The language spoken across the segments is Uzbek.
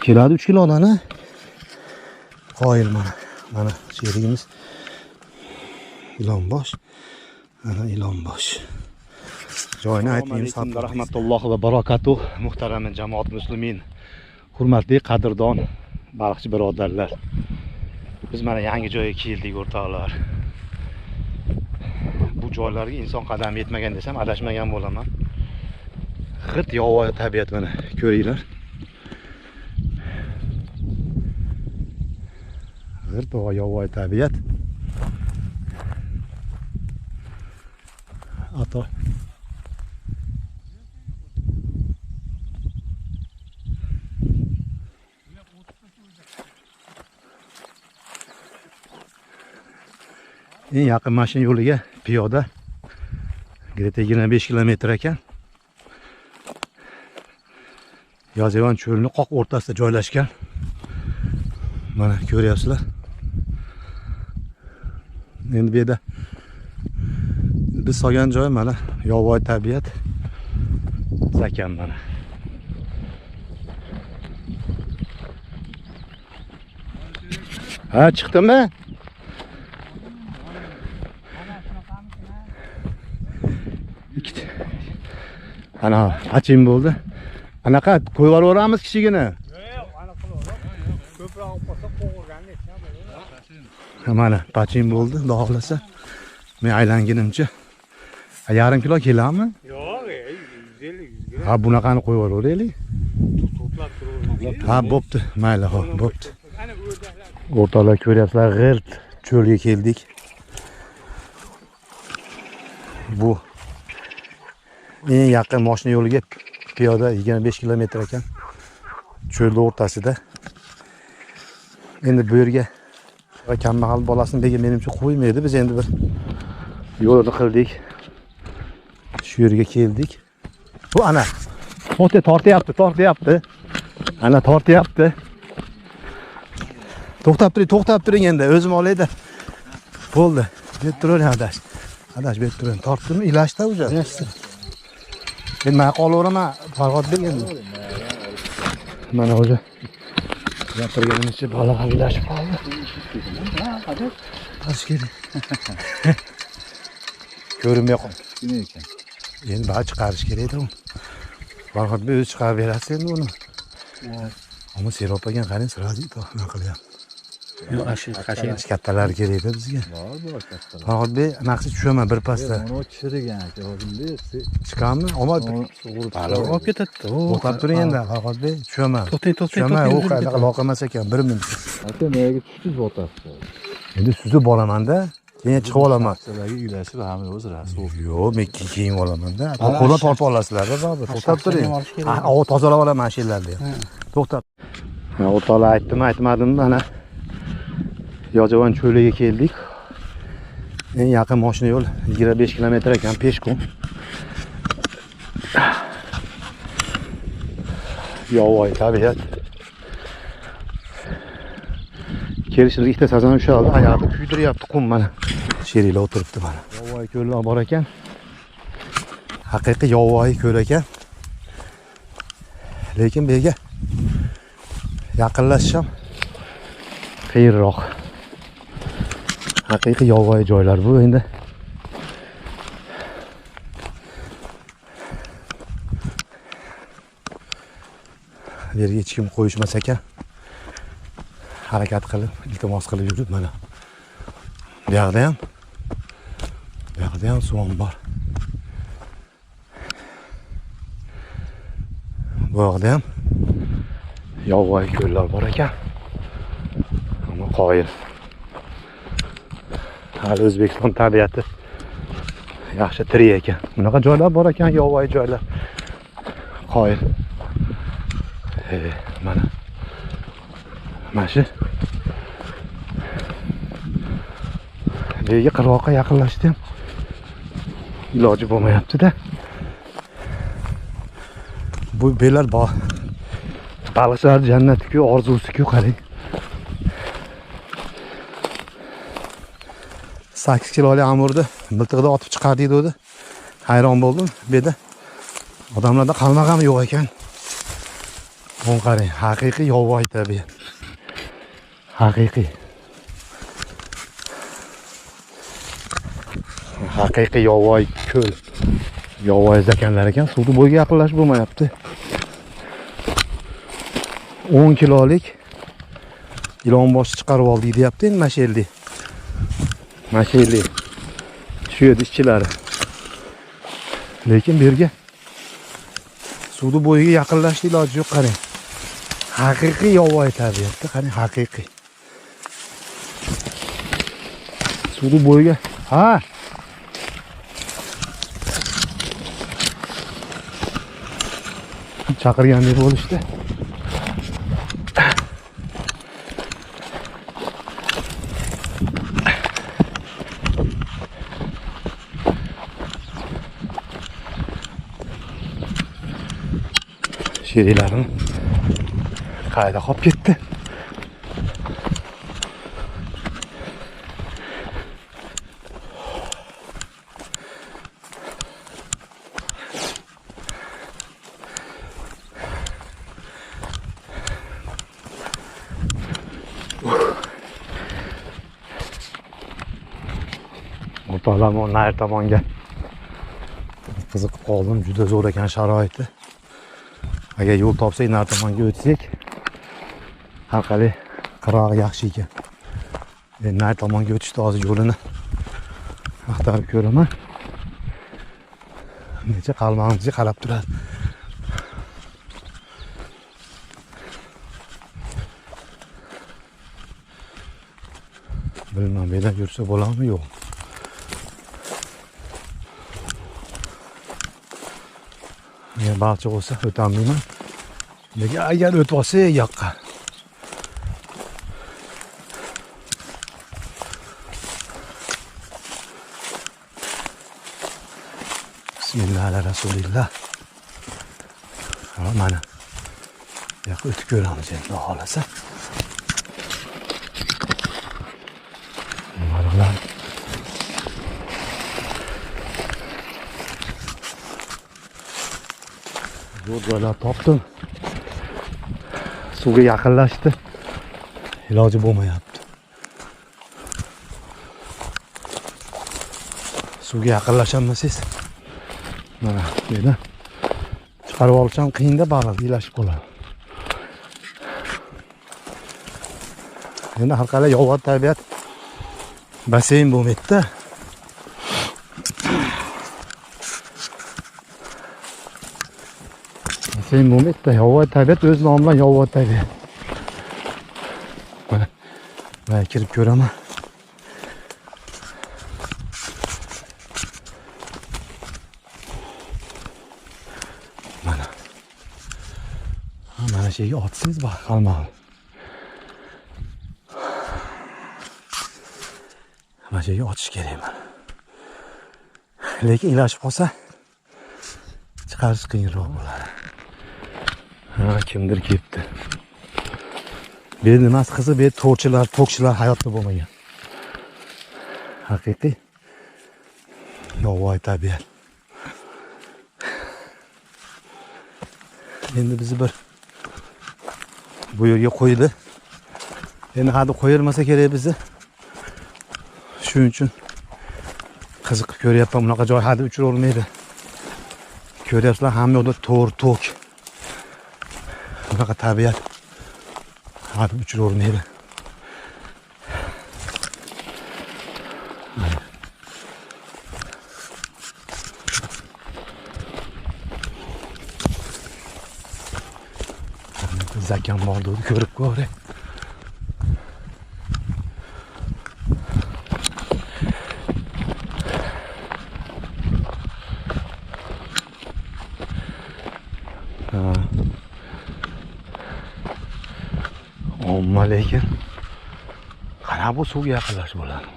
keladi 3 kilodani. Qoyil mana sherigimiz ilonbosh. Ana ilonbosh. Joyini aytmaymiz. Assalomu rahmatullohi va barakatuh. Muhtaram jamoat muslimin. Hurmatli qadrdon baliqchi birodarlar. Biz mana yangi joyga keldik o'rtoqlar. Bu joylarga inson qadam yetmagan desam adashmagan bo'laman. G'irt yovvoyi tabiat mana ko'ringlar. G'irt yovvoyi tabiat. Ato. Eng yaqin mashina yo'liga piyoda greta 25 kilometr ekan. Yozyovon cho'lining qoq o'rtasida joylashgan. Mana ko'ryapsizlar. Endi bu yerda biz solgan joy mana yovvoyi tabiat zakan mana. Ha, chiqdimi? Ana achim bo'ldi. Anaqa qo'yib yuboramiz kichigini. Yo'q, ana qilib ko'proq olib qolsa qo'g'irgandek. Mana pachin bo'ldi, xudo xolasa. Men aylangunimcha yarim kilo keladimi? Yo'q, 150 Ha, bunaqani qo'yib yuboraylik. to'plab turib. Ha, bo'pti. Mayli, xo'p, bo'pti. O'rtoqlar ko'ryapsizlar, g'irt cho'lga keldik. Bu eng yaqin mashina yo'liga piyoda 25 kilometr ekan. Cho'lning o'rtasida. Endi bu yerga kambag'al bolasini degan menimcha qo'ymaydi. Biz endi bir yo'lni qildik. Shu yerga keldik. Bu ana tortyapti. Ana tortyapti. To'xtab turing endi. O'zim olayda. Bo'ldi. Bet turing adash. Adash bet turing. Tortdimi? Ilashda o'ja. Men qolaveraman. Farg'od berganda. Mana o'ja. Gapirganimizcha baliq ilashib qoldi. Tashkili. Ko'rinmay qoldi. Nima ekan? Endi bari chiqarish kerak edi. Farg'odga o'zi chiqarib berasiz endi uni. Ammo Serop ekan qarang, sirasi nima qilyapti. Yo'q, qashin Kattalar kerak edi bizga. bor kattalar. Farg'odga naqshi tushaman bir pasda. Uni chirigan aka, hozirda Chiqammi? Ammo baliq olib ketadi. to'xtab turing endi, Farg'odga tushaman. To'xtang. Tushaman, u qanaqa loqamas ekan, 1 minut. Aka, nega tushib o'tasiz? Endi suzib boraman-da, keyin chiqib olaman. Sizlarga ilashib hamma o'z rasi. Yo'q, men keyin olamanda. Qo'ldan tortib olasizlar-da, bobur. To'xtab turing. Ha, tozalab olaman shu yerlarni. To'xtab. Ha, o'rtoqlar aytmadimmi, ana Yozyovon cho'liga keldik. Eng yaqin mashina yo'l 25 kilometr ekan, peshqum. Yovvoyi tabiat. Kelishimizga ikkita sazon ushaldi, oyoqni kuydiryapti qum mana. Sheriklar o'tiribdi mana. Yovvoyi ko'llar bor ekan. Haqiqiy yovvoyi ko'l ekan. Lekin bu yerga yaqinlashish ham qiyinroq. Haqiqiy yovvoyi joylar bu endi. Bu yerga hech kim qo'yishmas ekan. Harakat qilib, iltimos qilib yurib mana. Bu yoqda ham suv bor. Bu yoqda ham yovvoyi ko'llar bor ekan. Ammo qoyil. Hali O'zbekiston tabiati yaxshi tirik ekan. Bunaqa joylar bor ekan, yovvoyi joylar. Qoyil. Mana. Mana shu. Nega qirg'oqqa yaqinlashdim? Iloji bo'lmayapti-da. Bu belar bor. Baliqchilar jannati-ku, orzusi-ku qarang. 8 kiloli amurni miltig'ida otib chiqardik dedi. Hayron bo'ldim. Bu yerda odamlarda qalmag'am yo'q ekan. O'n qarang, haqiqiy yovvoyi tabiat. Haqiqiy. Haqiqiy yovvoyi ko'l. Yovvoyi zakanlar ekan, suvni bo'yiga yaqinlashib bo'lmayapti. 10 kilolik ilon boshi chiqarib oldik deyapti endi mashelli. Mashelli. Shu yerda ishchilari. Lekin bu yerga suvni bo'yiga yaqinlashishga iloji yo'q, qarang. Haqiqiy yovvoyi tabiatda, qarang, haqiqiy. Suvni bo'yiga, ha. Chaqirgandek bo'lishdi. Şerilerim kayda hop gitti. O'rtoqlar, men nari tomonga qiziqib qoldim. Juda zo'r ekan sharoiti. Agar yo'l topsak, nari tomonga o'tsak, har qalay qirog'i yaxshi ekan. Endi nari tomonga o'tishni hozir yo'lini axtarib ko'raman. Necha qalbimizga qarab turadi. Bilmem, bu yerdan yursa bo'ladimi, yo'q. Agar balchiq bo'lsa o'tolmayman. Lekin agar o'tib olsa, yoqqa. Bismillahirrahmanirrahim. Mana. Yoqqa o'tib ko'ramiz endi, xohlasa. Marg'lar. Yo'llar topdim. Suvga yaqinlashdi. Iloji bo'lmayapti. Suvga yaqinlashaolmasangiz, mana bu chiqarib olisham qiyinda, baliq ilashib qoladi. Endi har qalay yovvoyi tabiat basseyn bo'lmaydi-da. Basseyn bo'lmaydi-da, yovvoyi tabiat o'z nomi bilan yovvoyi tabiat. Mana kirib ko'raman. Mana shu yerga otsangiz bor, qalmog'i. Mana shu yerga otish kerak mana. Lekin ilashib qolsa chiqarish qiyinroq bo'ladi. Ha, kimdir kelibdi. Bu nimasi qiziq, bu to'qchilar hayotda bo'lmagan. Haqiqiy yovvoyi tabiat. Endi bizni bir bu yerga qo'ydi. Endi hali qo'yilmasa kerak bizni. Shuning uchun qiziqib ko'ryapman. Bunaqa joy hali uchiravermaydi. Ko'ryapsizlar, hamma yoqda to'q. Bunaqa tabiat hali uchiravermaydi. Zakan bordi, ko'rib ko'ray. Omma lekin qana bu suvga yaqinlash bo'ladi.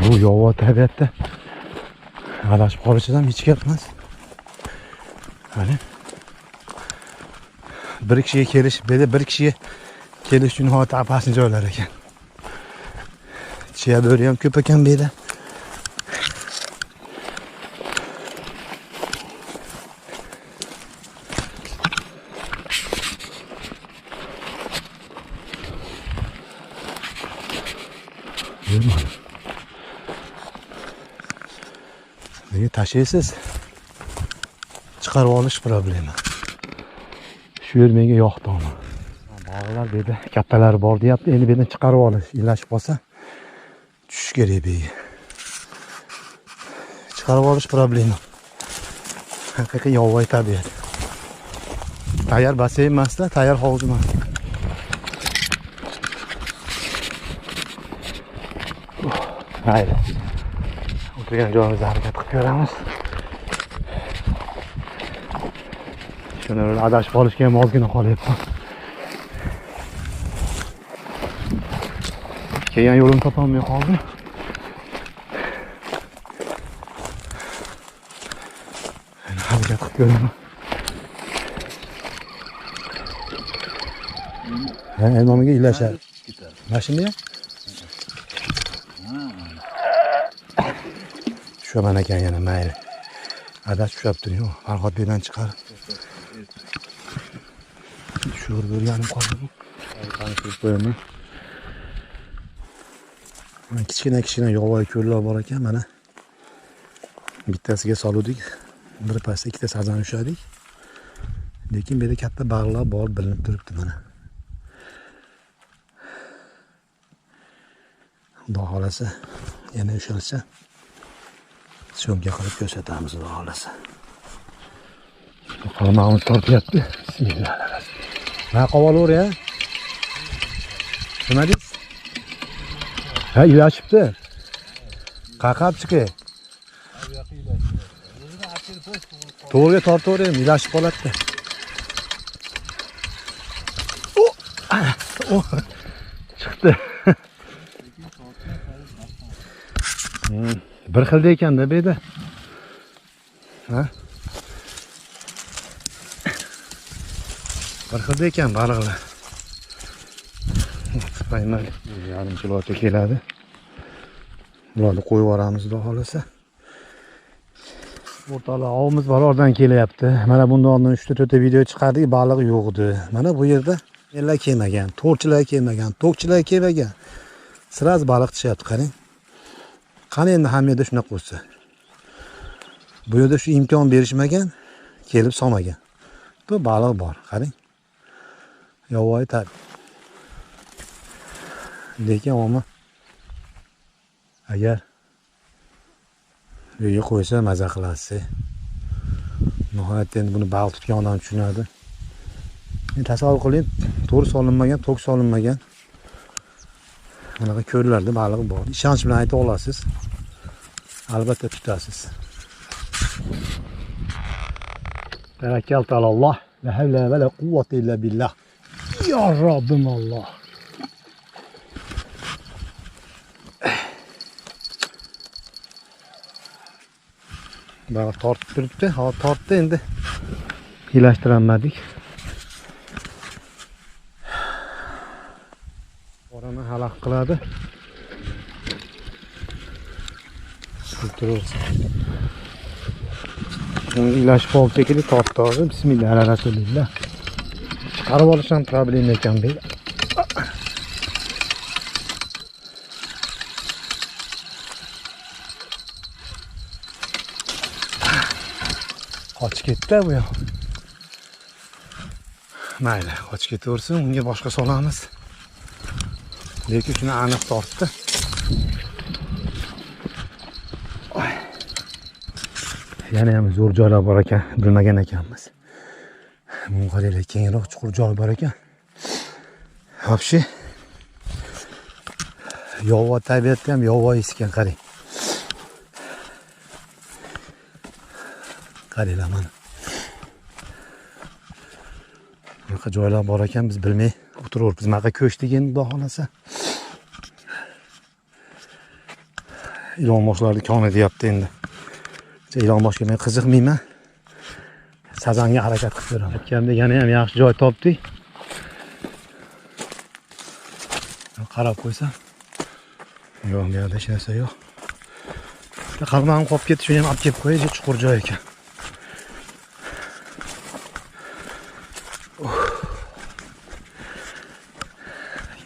Bu yovvoyi tabiatda adashib qolishidan hech gap emas. Hani bir kishiga kelish, bir kishiga kelish uchun nihoyatda apasni joylar ekan. Chiya bo'ri ham ko'p ekan bu yerda. Nega tashlaysiz? Chiqarib olish problema. Shu yer menga yoqdi ona. Bog'lar bu yerda kattalari bor deyapti. Endi bu yerdan chiqarib olish, ilashib qolsa tushish kerak bu yerga. Chiqarib olish problema. Haqiqiy yovvoyi tabiat. Tayyor basseyn emasda, tayyor hovuz emas. Haydi. O'tirgan joyimizda harakat qilib ko'ramiz. Shuni adashib qolishga ham ozgina qolyapman. Kelgan yo'limni topolmay qoldim. Harakat qilib ko'raman. Elmomiga ilashadi. Mashina? Tushaman ekan yana mayli. Adashib tushab turing. Farhod berdan chiqarib. Tushirib o'rganib qoldim. Tanishib qo'yaman. Kichkina yovvoyi ko'llar bor ekan, mana. Bittasiga soluvdik. Bir pasda ikkita sazan ushladik. Lekin bu yerda katta baliqlar bor bilinib turibdi mana. Xudo xolasa yana ushalsa syomka qilib ko'rsatamiz, xudo xolasa. Qarmog'imiz tortyapti. Ha, qovolaver ya. Nima deysiz? Ha, ilashibdi. Qaqab chiqay. To'g'riga tortavering, ilashib qoladi. Chiqdi. Bir xilda ekanda bu yerda. Ha? Bir xilda ekan baliqlar. Mayli, yarim kilocha keladi. Bularni qo'yib yuboramiz, xudo xolasa. O'rtoqlar, ovimiz bor, oradan kelyapti. Mana bundan oldin 3-4 ta video chiqardik, baliq yo'q edi. Mana bu yerda ellar kelmagan, to'rchilar kelmagan, to'qchilar kelmagan. Siraz baliq tushyapti, qarang. Qani endi ham yerda shunaqa bo'lsa. Bu yerda shu imkon berishmagan, kelib solmagan. Bu baliq bor, qarang. Yovvoyi tabiat. Lekin omma agar uyga qo'ysa maza qilasiz. Nihoyatda endi buni baliq tutgan odam tushunadi. Endi tasavvur qiling, to'g'ri solinmagan, to'q solinmagan. Bunaqa ko'llarda baliq bor. Ishonch bilan ayta olasiz. Albatta tutasiz. Tavakkal alalloh. La havla va la quvvata illa billah. Ya Rabbim Allah. Baliq tortib turibdi. Hozir tortdi, endi ilashtirolmadik. Orani halaq qiladi. Turib. Ilashib qolib shekilli tortdi hozir. Bismillahirrahmanirrahim. Chiqarib olish ham problem ekan bu. Qochib ketdi bu yoq. Mayli, qochib ketaversin, unga boshqa solamiz. Lekin shuni aniq tortdi. Yana ham zo'r joylar bor ekan, bilmagan ekanmiz. Bunqanchalik kengroq chuqur joy bor ekan. Вообще yovvoyi tabiatda ham yovvoyi ekan, qarang. Qaranglar mana. Bunaqa joylar bor ekan, biz bilmay o'tiraveribmiz. Bunaqa ko'ch degan xudo xolasa. ilon boshlarni kon etyapti endi. Ilon boshga men qiziqmayman. Sazanga harakat qilib beraman. Aytgandek yana ham yaxshi joy topdik. Qarab qo'ysam. Yo'q, bu yerda hech narsa yo'q. Qalbim qolib ketdi, shuni ham olib kelib qo'yay, chuqur joy ekan.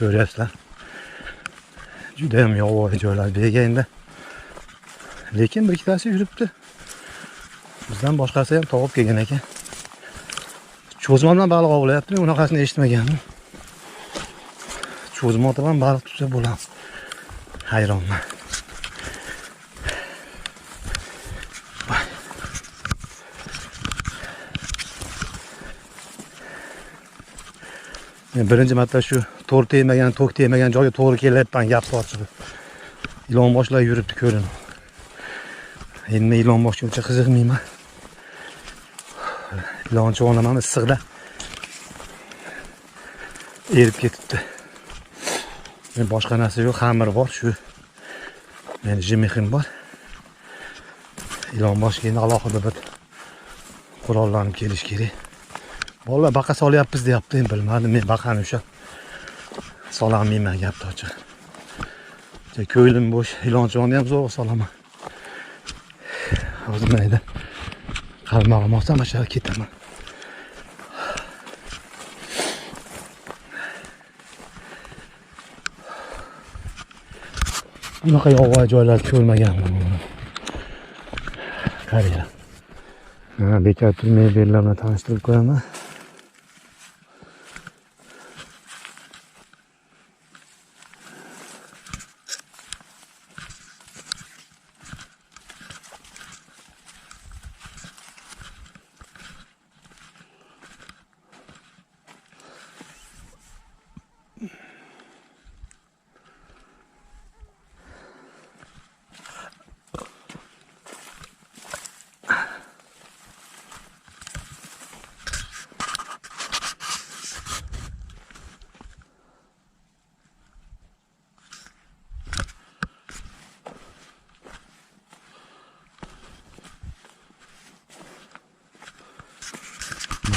Ko'ryapsizlar. Juda ham yovvoyi joylar beganda. Lekin bir ikkitasi yuribdi. Bizdan boshqasi ham topib kelgan ekan. Cho'zma bilan baliq ovlayapti, men unaqasini eshitmagandim. Cho'zma bilan baliq tutsa bo'ladi. Hayronman. Men birinchi marta shu to'r tegmagan, tok tegmagan joyga to'g'ri kelyapman, gap tortib. Ilon boshlar yuribdi ko'rinib. Endi ilon boshga uncha qiziqmayman. Ilonchi onaman issiqda erib ketibdi. Men boshqa narsa yo'q, xamir bor, shu meni jimixim bor. Ilon boshga endi alohida bir qurollanib kelish kerak. Bolalar baqa solyapmiz deyapti, bilmadim, men baqani o'sha sololmayman gapni ochiq. Ko'nglim bo'sh, ilonchonni ham zo'r solaman. Hozir mayda qalmog'im olsam aşağı ketaman. Bunaqa yovvoyi joylar ko'rmaganman. Qaranglar. Bekor turmay bellarni tanishtirib qo'yaman.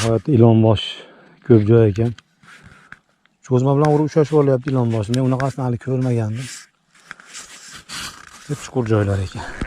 Nihoyat ilon bosh ko'p joy ekan. Cho'zma bilan urib ushlashib olyapti ilon boshini. Men unaqasini hali ko'rmagandim. Chuqur joylar ekan.